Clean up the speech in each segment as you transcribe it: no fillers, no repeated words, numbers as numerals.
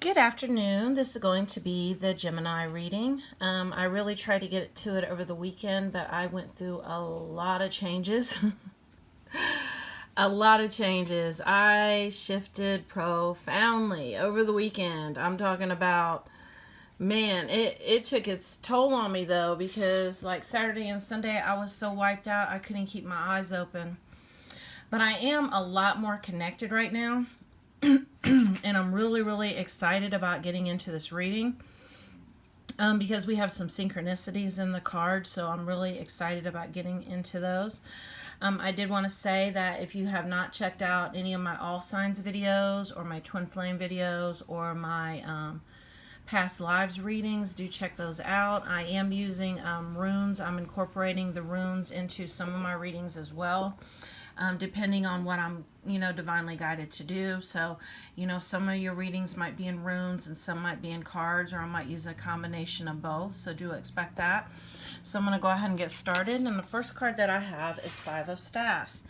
Good afternoon. This is going to be the Gemini reading. I really tried to get to it over the weekend, but I went through a lot of changes. A lot of changes. I shifted profoundly over the weekend. I'm talking about, man, it took its toll on me though, because like Saturday and Sunday I was so wiped out I couldn't keep my eyes open. But I am a lot more connected right now. And I'm really excited about getting into this reading because we have some synchronicities in the card, so I'm really excited about getting into those. I did want to say that if you have not checked out any of my all signs videos or my twin flame videos or my past lives readings, do check those out. I am using runes. I'm incorporating the runes into some of my readings as well. Depending on what I'm, divinely guided to do. So, some of your readings might be in runes and some might be in cards, or I might use a combination of both. So do expect that. So I'm going to go ahead and get started. And the first card that I have is Five of Staffs.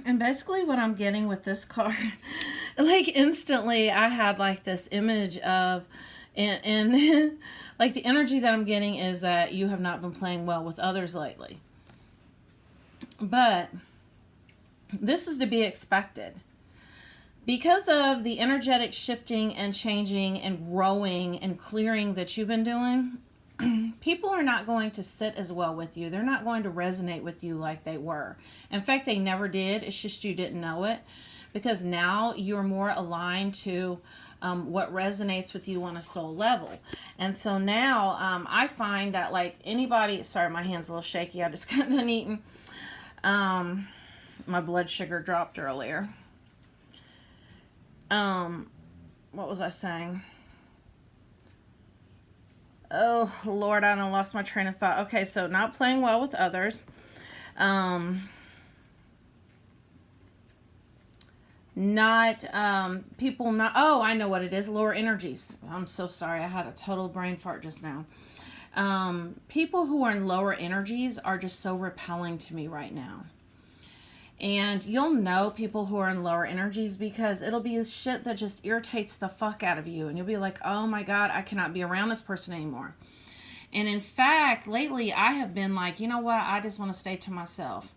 And basically what I'm getting with this card, like instantly I had like this image of, and like the energy that I'm getting is that you have not been playing well with others lately. But this is to be expected. Because of the energetic shifting and changing and growing and clearing that you've been doing, people are not going to sit as well with you. They're not going to resonate with you like they were. In fact, they never did. It's just you didn't know it. Because now you're more aligned to what resonates with you on a soul level. And so now I find that like anybody, sorry, my hand's a little shaky. I just got done eating. My blood sugar dropped earlier. What was I saying? Oh, Lord, I done lost my train of thought. Okay, so not playing well with others. People not, oh, I know what it is. Lower energies. I'm so sorry. I had a total brain fart just now. People who are in lower energies are just so repelling to me right now. And you'll know people who are in lower energies because it'll be shit that just irritates the fuck out of you. And you'll be like, oh my God, I cannot be around this person anymore. And in fact, lately I have been like, you know what? I just want to stay to myself.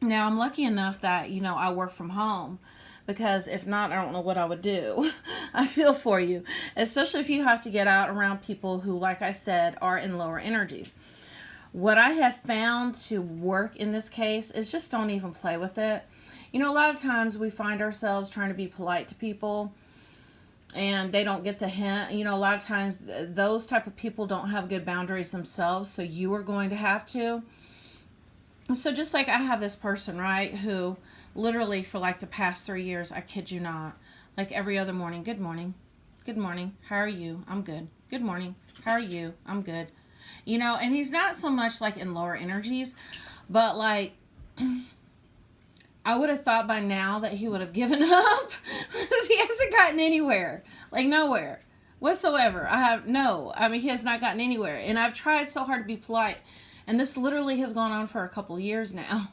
Now I'm lucky enough that, I work from home. Because if not, I don't know what I would do. I feel for you. Especially if you have to get out around people who, like I said, are in lower energies. What I have found to work in this case is just don't even play with it. A lot of times we find ourselves trying to be polite to people and they don't get the hint. A lot of times those type of people don't have good boundaries themselves, so you are going to have to. So just like I have this person, right, who literally for like the past 3 years, I kid you not, like every other morning, good morning, how are you? I'm good. Good morning, how are you? I'm good. And he's not so much like in lower energies, but like I would have thought by now that he would have given up because he hasn't gotten anywhere, like nowhere whatsoever. He has not gotten anywhere. And I've tried so hard to be polite, and this literally has gone on for a couple years now.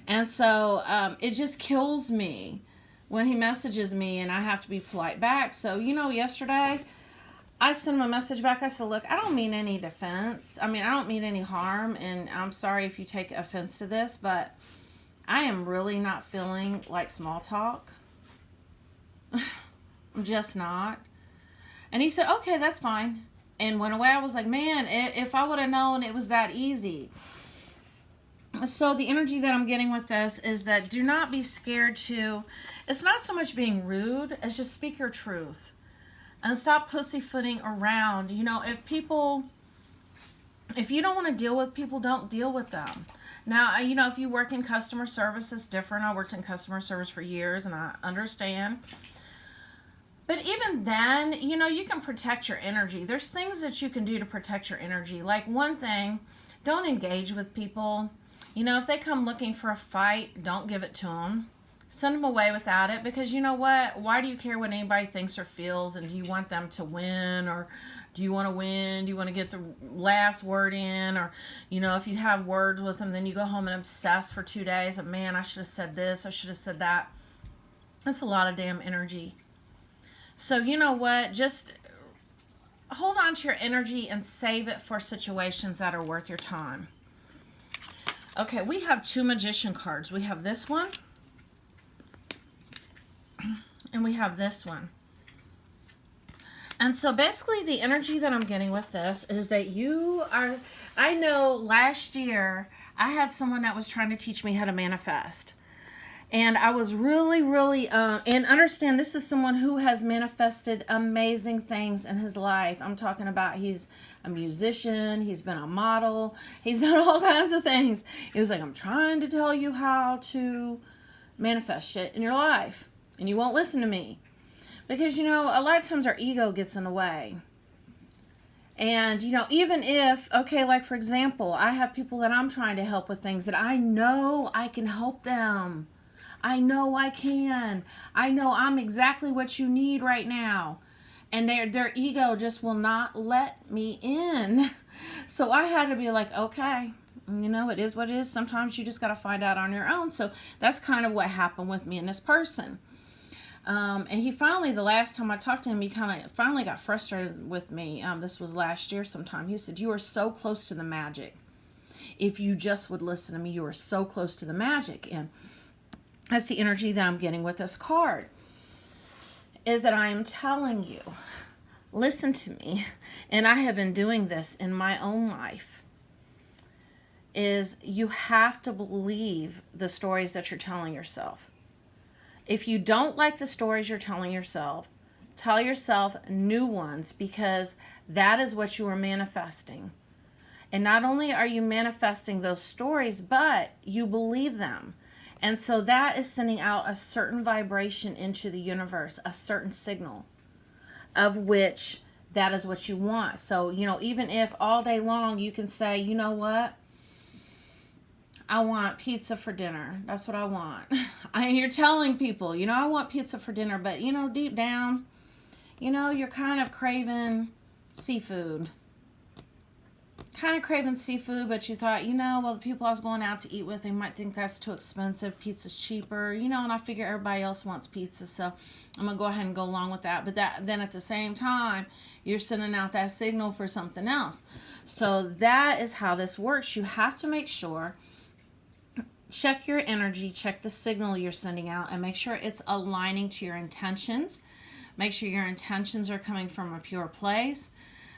And so it just kills me when he messages me and I have to be polite back. So, yesterday I sent him a message back. I said, look, I don't mean any defense. I don't mean any harm. And I'm sorry if you take offense to this, but I am really not feeling like small talk. I'm just not. And he said, okay, that's fine. And went away. I was like, man, if I would have known it was that easy. So the energy that I'm getting with this is that do not be scared to, it's not so much being rude as just speak your truth. And stop pussyfooting around. If you don't want to deal with people, don't deal with them. Now, if you work in customer service, it's different. I worked in customer service for years and I understand. But even then, you can protect your energy. There's things that you can do to protect your energy. Like one thing, don't engage with people. If they come looking for a fight, don't give it to them. Send them away without it, because you know what? Why do you care what anybody thinks or feels? And do you want them to win, or do you want to win? Do you want to get the last word in? Or, if you have words with them, then you go home and obsess for 2 days of, man, I should have said this, I should have said that. That's a lot of damn energy. So you know what? Just hold on to your energy and save it for situations that are worth your time. Okay, we have two magician cards. We have this one and we have this one. And so basically the energy that I'm getting with this is that you are, I know last year I had someone that was trying to teach me how to manifest. And I was really, and understand this is someone who has manifested amazing things in his life. I'm talking about he's a musician, he's been a model, he's done all kinds of things. It was like, I'm trying to tell you how to manifest shit in your life, and you won't listen to me. Because, you know, a lot of times our ego gets in the way. And, you know, even if, okay, like for example, I have people that I'm trying to help with things that I know I can help them. I know I can. I know I'm exactly what you need right now. And their ego just will not let me in. So I had to be like, okay, you know, it is what it is. Sometimes you just got to find out on your own. So that's kind of what happened with me and this person. And he finally, the last time I talked to him, he kind of finally got frustrated with me. This was last year sometime. He said, you are so close to the magic. If you just would listen to me, you are so close to the magic. And that's the energy that I'm getting with this card. Is that I am telling you, listen to me. And I have been doing this in my own life. Is you have to believe the stories that you're telling yourself. If you don't like the stories you're telling yourself, tell yourself new ones, because that is what you are manifesting. And not only are you manifesting those stories, but you believe them. And so that is sending out a certain vibration into the universe, a certain signal of which that is what you want. So, you know, even if all day long you can say, you know what? I want pizza for dinner. That's what I want. And you're telling people, you know, I want pizza for dinner, but, you know, deep down, you know, you're kind of craving seafood. But you thought, you know, well, the people I was going out to eat with, they might think that's too expensive. Pizza's cheaper, you know, and I figure everybody else wants pizza, so I'm going to go ahead and go along with that. But then at the same time, you're sending out that signal for something else. So that is how this works. You have to make sure, check your energy, check the signal you're sending out, and make sure it's aligning to your intentions. Make sure your intentions are coming from a pure place.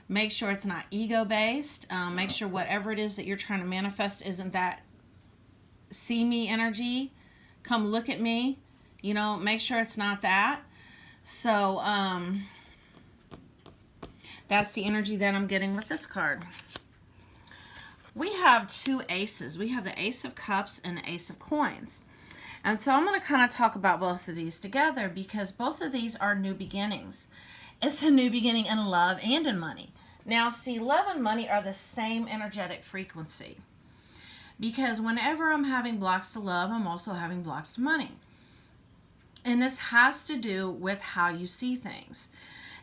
Make sure it's not ego-based. Make sure whatever it is that you're trying to manifest isn't that see me energy, come look at me. You know, make sure it's not that. So that's the energy that I'm getting with this card. We have two aces. We have the Ace of Cups and the Ace of Coins. And so I'm going to kind of talk about both of these together, because both of these are new beginnings. It's a new beginning in love and in money. Now, see, love and money are the same energetic frequency. Because whenever I'm having blocks to love, I'm also having blocks to money. And this has to do with how you see things.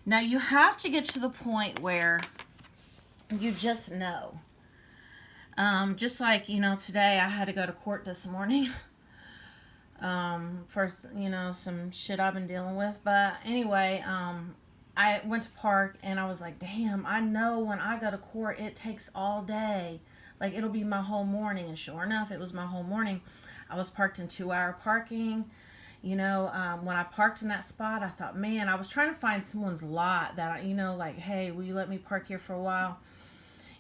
Now, you have to get to the point where you just know. Just like, you know, today I had to go to court this morning. For, you know, some shit I've been dealing with. But anyway, I went to park and I was like, damn, I know when I go to court, it takes all day. Like, it'll be my whole morning. And sure enough, it was my whole morning. I was parked in 2-hour parking. You know, when I parked in that spot, I thought, man, I was trying to find someone's lot that, you know, like, hey, will you let me park here for a while?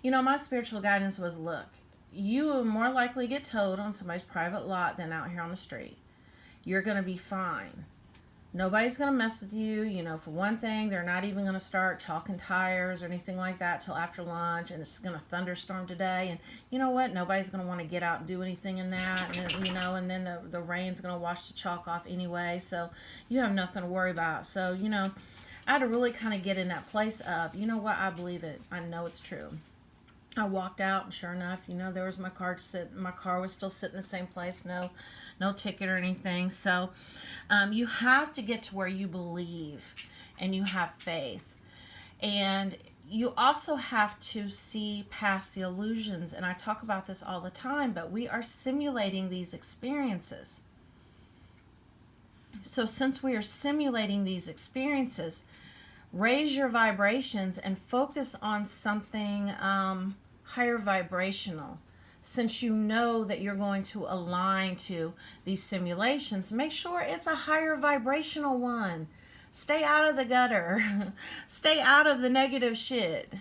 You know, my spiritual guidance was, look, you will more likely get towed on somebody's private lot than out here on the street. You're going to be fine. Nobody's going to mess with you. You know, for one thing, they're not even going to start chalking tires or anything like that till after lunch, and it's going to thunderstorm today. And you know what? Nobody's going to want to get out and do anything in that. And, you know, and then the rain's going to wash the chalk off anyway, so you have nothing to worry about. So, you know, I had to really kind of get in that place of, you know what? I believe it. I know it's true. I walked out, and sure enough, you know, there was my car my car was still sitting in the same place, no ticket or anything. So you have to get to where you believe and you have faith. And you also have to see past the illusions. And I talk about this all the time, but we are simulating these experiences. So since we are simulating these experiences, raise your vibrations and focus on something higher vibrational. Since you know that you're going to align to these simulations, make sure it's a higher vibrational one. Stay out of the gutter. Stay out of the negative shit.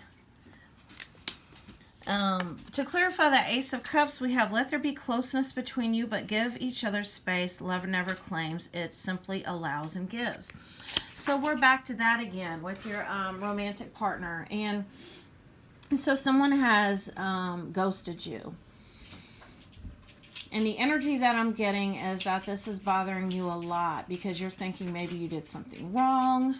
To clarify the Ace of Cups, we have let there be closeness between you, but give each other space. Love never claims. It simply allows and gives. So we're back to that again with your romantic partner. And so someone has ghosted you. And the energy that I'm getting is that this is bothering you a lot because you're thinking maybe you did something wrong,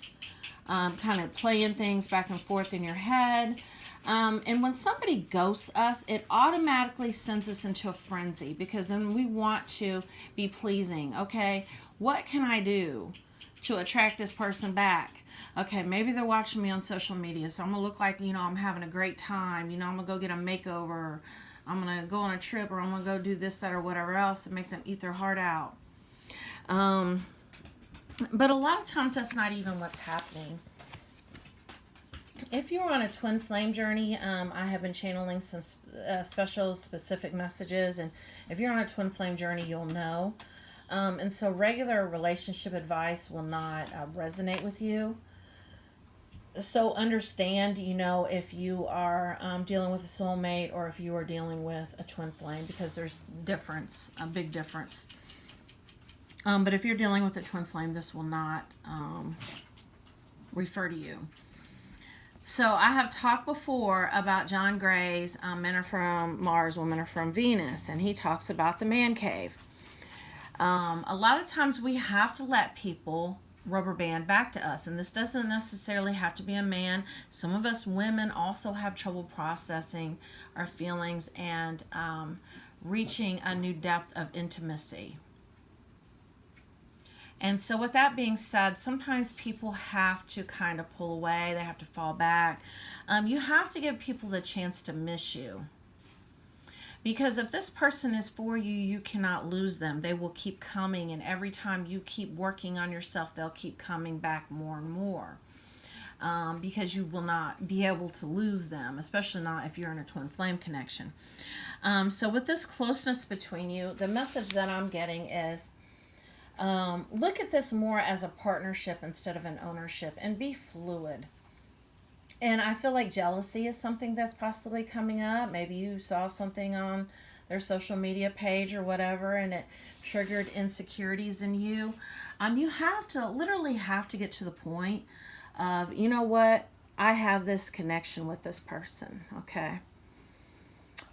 kind of playing things back and forth in your head. And when somebody ghosts us, it automatically sends us into a frenzy because then we want to be pleasing. Okay, what can I do to attract this person back? Okay, maybe they're watching me on social media, so I'm going to look like, I'm having a great time. I'm going to go get a makeover. I'm going to go on a trip, or I'm going to go do this, that, or whatever else and make them eat their heart out. But a lot of times that's not even what's happening. If you're on a twin flame journey, I have been channeling some special specific messages. And if you're on a twin flame journey, you'll know. And so regular relationship advice will not resonate with you. So understand, if you are dealing with a soulmate or if you are dealing with a twin flame, because there's difference, a big difference. But if you're dealing with a twin flame, this will not refer to you. So I have talked before about John Gray's Men Are From Mars, Women Are From Venus, and he talks about the man cave. A lot of times we have to let people rubber band back to us, and this doesn't necessarily have to be a man. Some of us women also have trouble processing our feelings and reaching a new depth of intimacy. And so with that being said, sometimes people have to kind of pull away. They have to fall back. You have to give people the chance to miss you. Because if this person is for you, you cannot lose them. They will keep coming. And every time you keep working on yourself, they'll keep coming back more and more. Because you will not be able to lose them, especially not if you're in a twin flame connection. So with this closeness between you, the message that I'm getting is, look at this more as a partnership instead of an ownership, and be fluid. And I feel like jealousy is something that's possibly coming up. Maybe you saw something on their social media page or whatever, and it triggered insecurities in you. You literally have to get to the point of, you know what? I have this connection with this person, okay?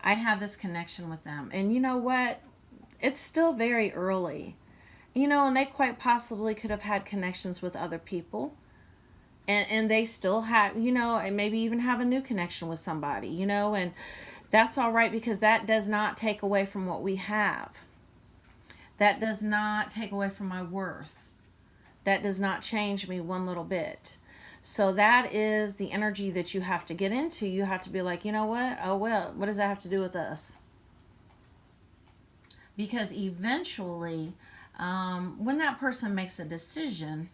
I have this connection with them. And you know what? It's still very early. And they quite possibly could have had connections with other people. And they still have, and maybe even have a new connection with somebody, and that's all right, because that does not take away from what we have. That does not take away from my worth. That does not change me one little bit. So that is the energy that you have to get into. You have to be like, you know what? Oh, well, what does that have to do with us? Because eventually, when that person makes a decision,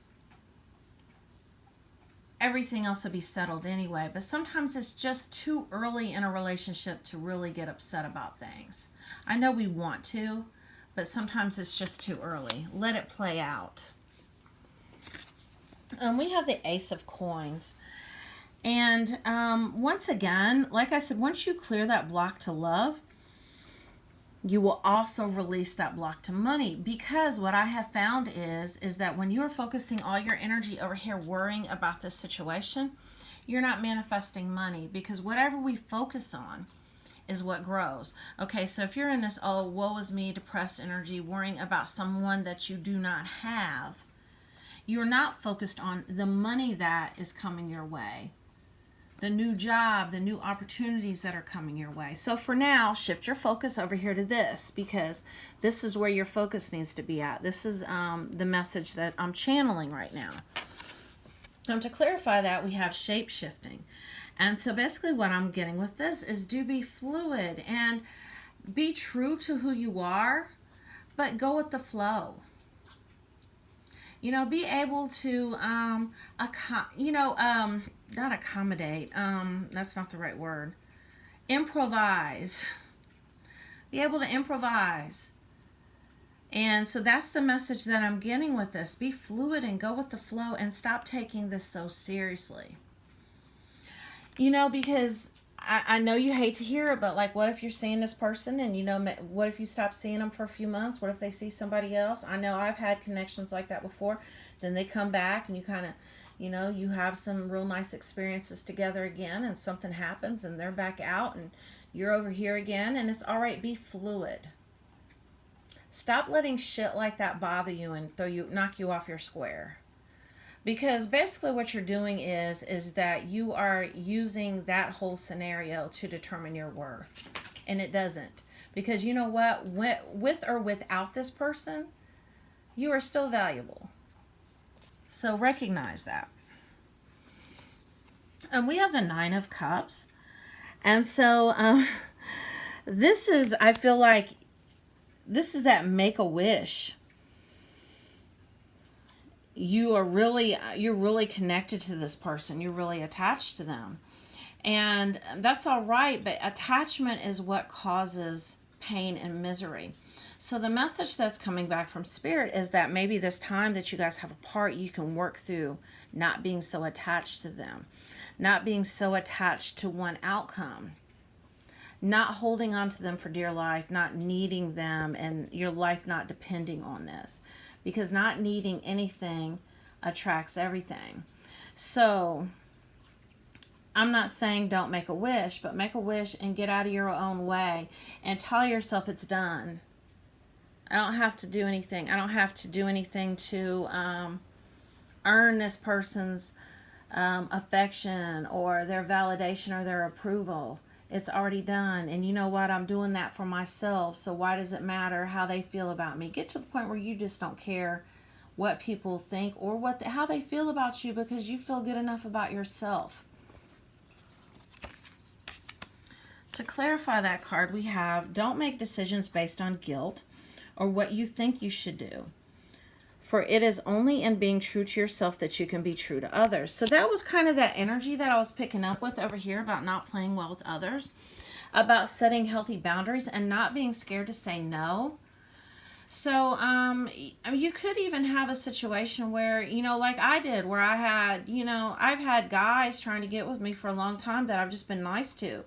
everything else will be settled anyway. But sometimes it's just too early in a relationship to really get upset about things. I know we want to, but sometimes it's just too early. Let it play out. We have the Ace of Coins. And once again, like I said, once you clear that block to love, you will also release that block to money, because what I have found is that when you are focusing all your energy over here worrying about this situation, you're not manifesting money, because whatever we focus on is what grows. Okay, so if you're in this, oh, woe is me, depressed energy, worrying about someone that you do not have, you're not focused on the money that is coming your way, the new job, the new opportunities that are coming your way. So for now, shift your focus over here to this, because this is where your focus needs to be at. This is the message that I'm channeling right now. To clarify that, we have shape shifting. And so basically what I'm getting with this is, do be fluid and be true to who you are, but go with the flow. Be able to, not accommodate, that's not the right word, improvise. Be able to improvise. And so that's the message that I'm getting with this. Be fluid and go with the flow and stop taking this so seriously. Because I know you hate to hear it, but like, what if you're seeing this person and, what if you stop seeing them for a few months? What if they see somebody else? I know I've had connections like that before. Then they come back and you kind of, you have some real nice experiences together again, and something happens and they're back out and you're over here again, and it's all right. Be fluid. Stop letting shit like that bother you and knock you off your square. Because basically what you're doing is that you are using that whole scenario to determine your worth. And it doesn't. Because you know what? With or without this person, you are still valuable. So recognize that. And we have the 9 of Cups. And so this is, I feel like, this is that Make-A-Wish. You're really connected to this person. You're really attached to them. And that's all right, but attachment is what causes pain and misery. So the message that's coming back from Spirit is that maybe this time that you guys have apart, you can work through not being so attached to them, not being so attached to one outcome, not holding on to them for dear life, not needing them, and your life not depending on this. Because not needing anything attracts everything. So I'm not saying don't make a wish, but make a wish and get out of your own way and tell yourself it's done. I don't have to do anything. I don't have to do anything to earn this person's affection or their validation or their approval. It's already done. And you know what? I'm doing that for myself. So why does it matter how they feel about me? Get to the point where you just don't care what people think or how they feel about you, because you feel good enough about yourself. To clarify that card, we have don't make decisions based on guilt or what you think you should do. For it is only in being true to yourself that you can be true to others. So that was kind of that energy that I was picking up with over here about not playing well with others, about setting healthy boundaries and not being scared to say no. So you could even have a situation where, like I did, where I had, I've had guys trying to get with me for a long time that I've just been nice to.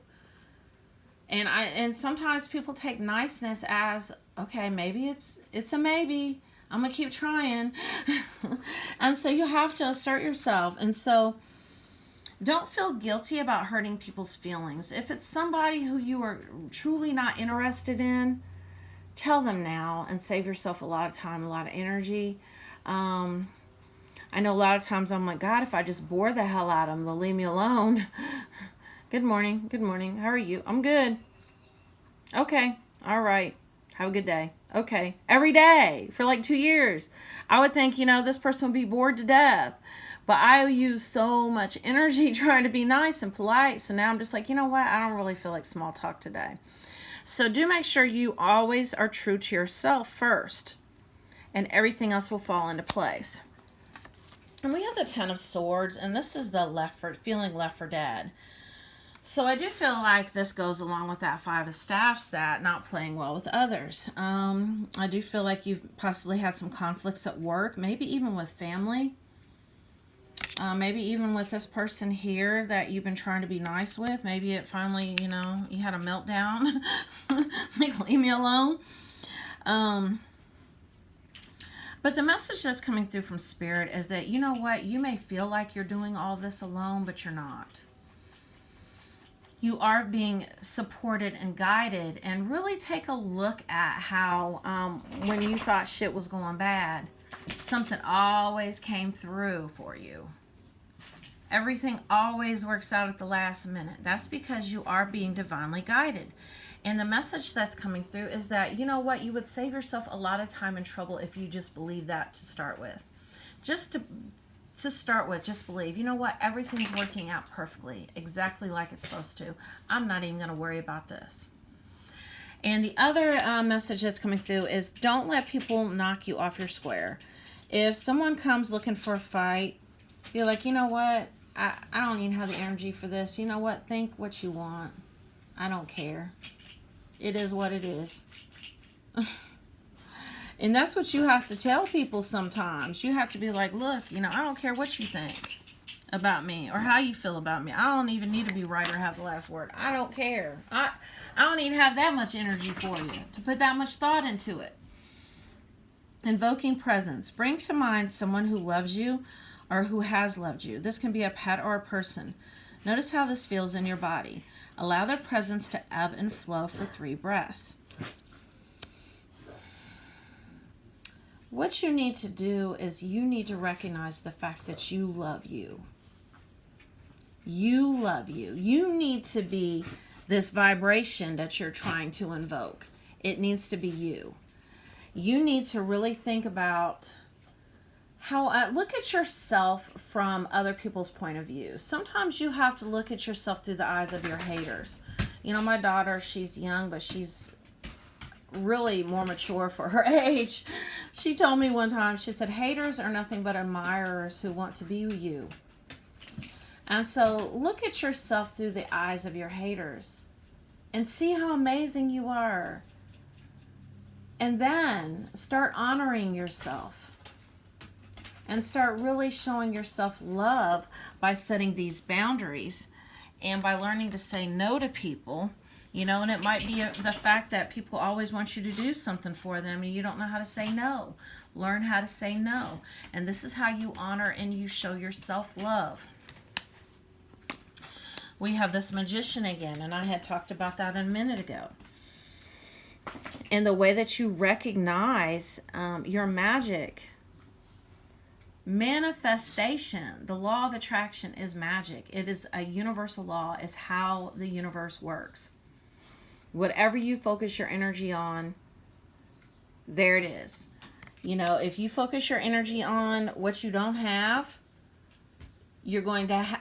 And sometimes people take niceness as, okay, maybe it's a maybe. I'm going to keep trying. And so you have to assert yourself. And so don't feel guilty about hurting people's feelings. If it's somebody who you are truly not interested in, tell them now and save yourself a lot of time, a lot of energy. I know a lot of times I'm like, God, if I just bore the hell out of them, they'll leave me alone. Good morning. Good morning. How are you? I'm good. Okay. All right. Have a good day. Okay. Every day for like 2 years. I would think, this person would be bored to death. But I use so much energy trying to be nice and polite. So now I'm just like, you know what? I don't really feel like small talk today. So do make sure you always are true to yourself first. And everything else will fall into place. And we have the 10 of Swords. And this is the feeling left for dead. So I do feel like this goes along with that 5 of Staffs, that not playing well with others. I do feel like you've possibly had some conflicts at work, maybe even with family. Maybe even with this person here that you've been trying to be nice with. Maybe it finally, you had a meltdown. Like, leave me alone. But the message that's coming through from Spirit is that, you know what? You may feel like you're doing all this alone, but you're not. You are being supported and guided. And really take a look at how when you thought shit was going bad, something always came through for you. Everything always works out at the last minute. That's because you are being divinely guided. And the message that's coming through is that, you know what, you would save yourself a lot of time and trouble if you just believe that to start with. Just to start with, just believe, you know what, everything's working out perfectly, exactly like it's supposed to. I'm not even going to worry about this. And the other message that's coming through is don't let people knock you off your square. If someone comes looking for a fight, you're like, you know what? I don't even have the energy for this. You know what? Think what you want. I don't care. It is what it is. And that's what you have to tell people sometimes. You have to be like, look, I don't care what you think about me or how you feel about me. I don't even need to be right or have the last word. I don't care. I don't even have that much energy for you to put that much thought into it. Invoking presence. Bring to mind someone who loves you or who has loved you. This can be a pet or a person. Notice how this feels in your body. Allow their presence to ebb and flow for 3 breaths. What you need to do is you need to recognize the fact that you love you. You love you. You need to be this vibration that you're trying to invoke. It needs to be you. You need to really think about how, look at yourself from other people's point of view. Sometimes you have to look at yourself through the eyes of your haters. My daughter, she's young, but she's really more mature for her age. She told me one time, she said, haters are nothing but admirers who want to be you. And so look at yourself through the eyes of your haters and see how amazing you are. And then start honoring yourself and start really showing yourself love by setting these boundaries and by learning to say no to people. And it might be the fact that people always want you to do something for them and you don't know how to say no. Learn how to say no. And this is how you honor and you show yourself love. We have this Magician again, and I had talked about that a minute ago. And the way that you recognize your magic, manifestation, the law of attraction is magic. It is a universal law. It's how the universe works. Whatever you focus your energy on, there it is. If you focus your energy on what you don't have, you're going to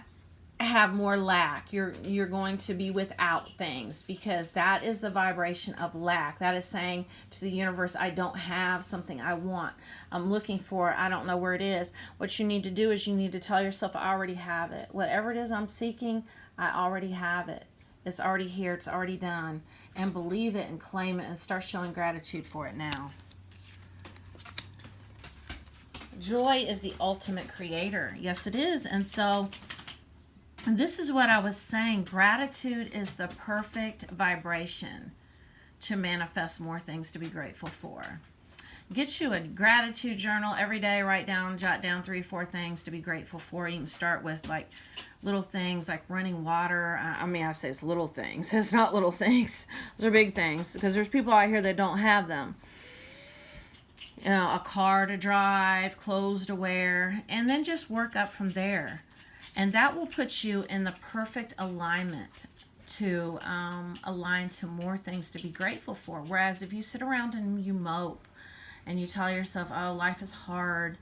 have more lack. You're going to be without things, because that is the vibration of lack. That is saying to the universe, I don't have something I want. I'm looking for it. I don't know where it is. What you need to do is you need to tell yourself, I already have it. Whatever it is I'm seeking, I already have it. It's already here. It's already done. And believe it and claim it and start showing gratitude for it now. Joy is the ultimate creator. Yes, it is. And so this is what I was saying. Gratitude is the perfect vibration to manifest more things to be grateful for. Get you a gratitude journal every day. Jot down 3-4 things to be grateful for. You can start with like little things like running water. I say it's little things. It's not little things. Those are big things, because there's people out here that don't have them. A car to drive, clothes to wear, and then just work up from there. And that will put you in the perfect alignment to align to more things to be grateful for. Whereas if you sit around and you mope and you tell yourself, oh, life is hard,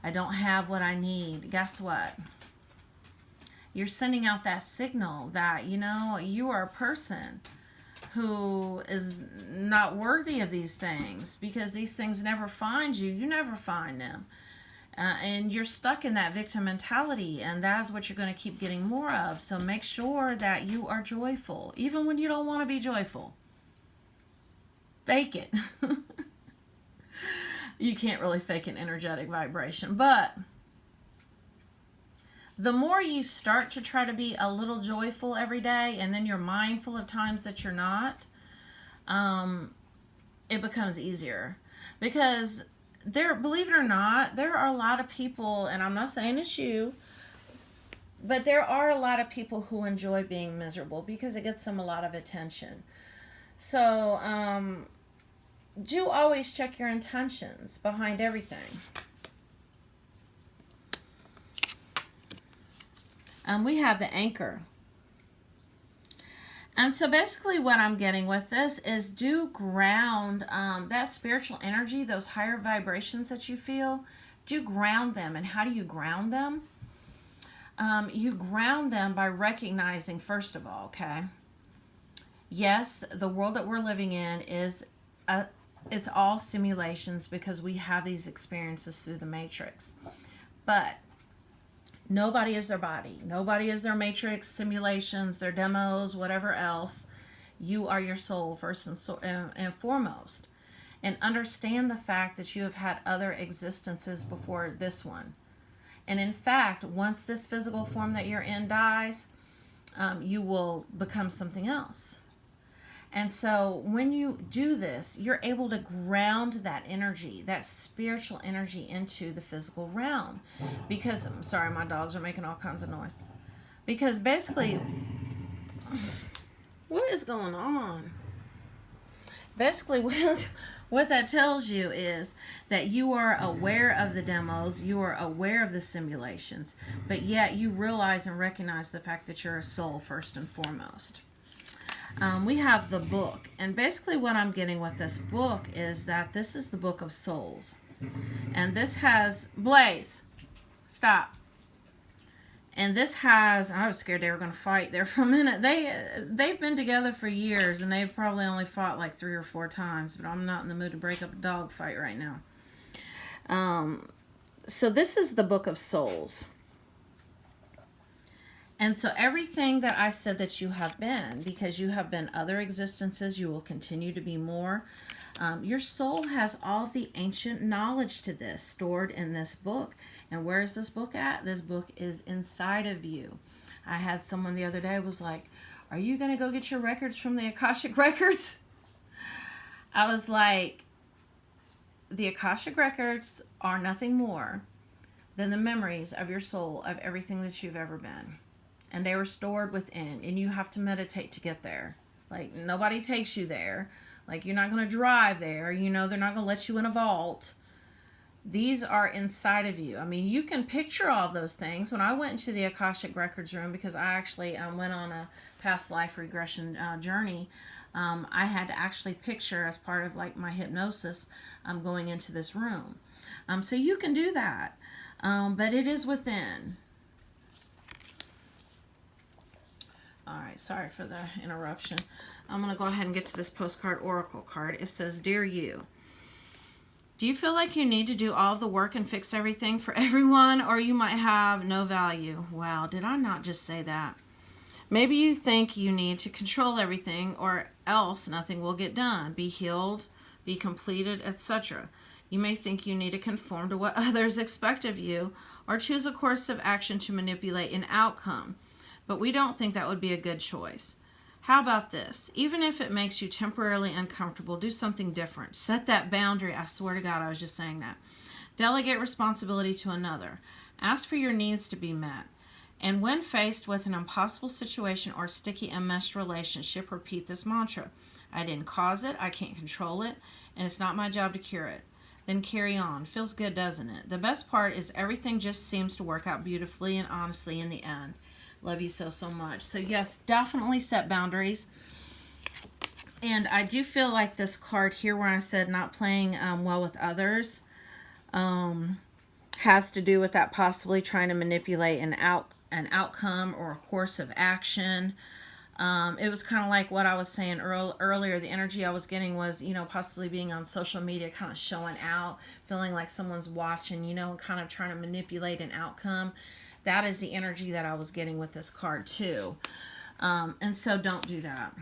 I don't have what I need, guess what? You're sending out that signal that, you are a person who is not worthy of these things, because these things never find you. You never find them. And you're stuck in that victim mentality, and that's what you're going to keep getting more of. So make sure that you are joyful, even when you don't want to be joyful. Fake it. You can't really fake an energetic vibration, but the more you start to try to be a little joyful every day, and then you're mindful of times that you're not, it becomes easier. Because believe it or not, there are a lot of people, and I'm not saying it's you, but there are a lot of people who enjoy being miserable because it gets them a lot of attention. So, do always check your intentions behind everything. We have the anchor. And so basically what I'm getting with this is do ground that spiritual energy, those higher vibrations that you feel, do ground them. And how do you ground them? You ground them by recognizing, first of all, okay, yes, the world that we're living in is it's all simulations because we have these experiences through the matrix. But nobody is their body. Nobody is their matrix, simulations, their demos, whatever else. You are your soul first and foremost. And understand the fact that you have had other existences before this one. And in fact, once this physical form that you're in dies, you will become something else. And so when you do this, you're able to ground that energy, that spiritual energy, into the physical realm. Because, I'm sorry, my dogs are making all kinds of noise. Because basically, what is going on? Basically, what that tells you is that you are aware of the demos, you are aware of the simulations, but yet you realize and recognize the fact that you're a soul first and foremost. We have the book, and basically what I'm getting with this book is that this is the book of souls, and this has Blaze, stop. And this has, I was scared they were going to fight there for a minute. They've been together for years, and they've probably only fought like 3 or 4 times, but I'm not in the mood to break up a dog fight right now. So this is the book of souls. And so everything that I said that you have been, because you have been other existences, you will continue to be more. Your soul has all the ancient knowledge to this stored in this book. And where is this book at? This book is inside of you. I had someone the other day was like, are you going to go get your records from the Akashic Records? I was like, the Akashic Records are nothing more than the memories of your soul of everything that you've ever been. And they were stored within, and you have to meditate to get there. Like, nobody takes you there. Like, you're not going to drive there. You know, they're not going to let you in a vault. These are inside of you. I mean, you can picture all of those things. When I went into the Akashic Records room, because I actually went on a past life regression journey, I had to actually picture, as part of like my hypnosis, going into this room. So you can do that. But it is within. All right, sorry for the interruption. I'm going to go ahead and get to this postcard oracle card. It says, Dear you, do you feel like you need to do all of the work and fix everything for everyone, or you might have no value? Wow, did I not just say that? Maybe you think you need to control everything, or else nothing will get done, be healed, be completed, etc. You may think you need to conform to what others expect of you, or choose a course of action to manipulate an outcome. But we don't think that would be a good choice. How about this? Even if it makes you temporarily uncomfortable, do something different. Set that boundary. I swear to God, I was just saying that. Delegate responsibility to another. Ask for your needs to be met. And when faced with an impossible situation or sticky enmeshed relationship, repeat this mantra. I didn't cause it, I can't control it, and it's not my job to cure it. Then carry on. Feels good, doesn't it? The best part is everything just seems to work out beautifully and honestly in the end. Love you so, so much. So yes, definitely set boundaries. And I do feel like this card here where I said not playing well with others has to do with that possibly trying to manipulate an outcome or a course of action. It was kind of like what I was saying earlier. The energy I was getting was, possibly being on social media, kind of showing out, feeling like someone's watching, and kind of trying to manipulate an outcome. That is the energy that I was getting with this card too. And so don't do that.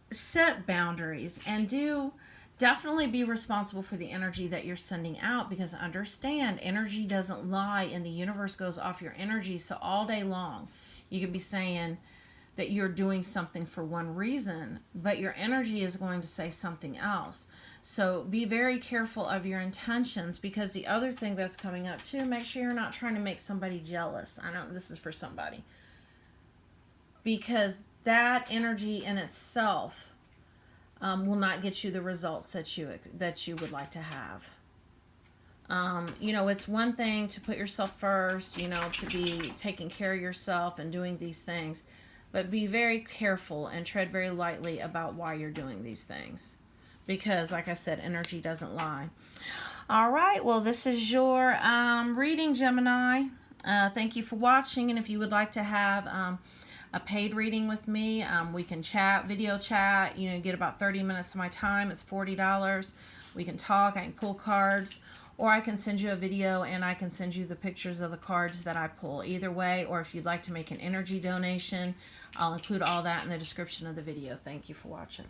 Set boundaries and definitely be responsible for the energy that you're sending out, because understand, energy doesn't lie and the universe goes off your energy. So all day long, you could be saying that you're doing something for one reason, but your energy is going to say something else. So be very careful of your intentions, because the other thing that's coming up too, make sure you're not trying to make somebody jealous. I know this is for somebody, because that energy in itself will not get you the results that you would like to have. It's one thing to put yourself first, to be taking care of yourself and doing these things, but be very careful and tread very lightly about why you're doing these things. Because, like I said, energy doesn't lie. All right, well, this is your reading, Gemini. Thank you for watching, and if you would like to have a paid reading with me. We can chat, video chat, you know, get about 30 minutes of my time. It's $40. We can talk, I can pull cards, or I can send you a video and I can send you the pictures of the cards that I pull. Either way, or if you'd like to make an energy donation, I'll include all that in the description of the video. Thank you for watching.